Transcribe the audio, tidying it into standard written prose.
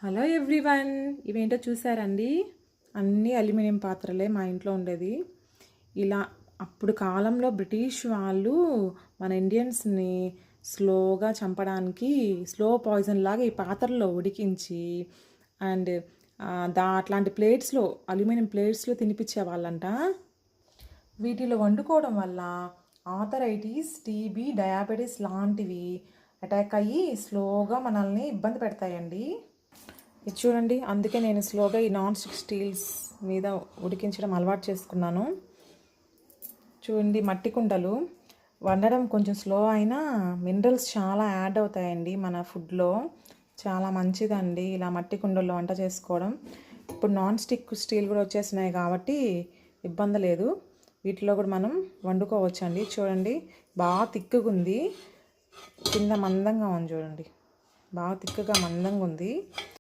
Hello everyone, ఇవేంటో చూసారండి? అన్నీ aluminium పాత్రలే మా ఇంట్లో ఉండేది. ఇలా అప్పుడు కాలంలో బ్రిటిష్ వాళ్ళు మన ఇండియన్స్ని స్లోగా చంపడానికి స్లో పాయిజన్ లాగా ఈ పాత్రల్లో ఉడికించి అండ్ అట్లాంటి ప్లేట్స్లో, అల్యూమినియం ప్లేట్స్లో తినిపించేవాళ్ళంట. వీటిలో వండుకోవడం వల్ల ఆథరైటిస్, టీబీ, డయాబెటీస్ లాంటివి అటాక్ అయ్యి స్లోగా మనల్ని ఇబ్బంది పెడతాయండి. ఇది చూడండి, అందుకే నేను స్లోగా ఈ నాన్ స్టిక్ స్టీల్స్ మీద ఉడికించడం అలవాటు చేసుకున్నాను. చూడండి, మట్టి కుండలు వండడం కొంచెం స్లో అయినా మినరల్స్ చాలా యాడ్ అవుతాయండి మన ఫుడ్లో. చాలా మంచిదండి ఇలా మట్టి కుండల్లో వంట చేసుకోవడం. ఇప్పుడు నాన్ స్టిక్ స్టీల్ కూడా వచ్చేసినాయి కాబట్టి ఇబ్బంది లేదు. వీటిలో కూడా మనం వండుకోవచ్చండి. చూడండి, బాగా తిక్కుగా ఉంది, కింద మందంగా ఉంది. చూడండి, బాగా తిక్కుగా మందంగా ఉంది.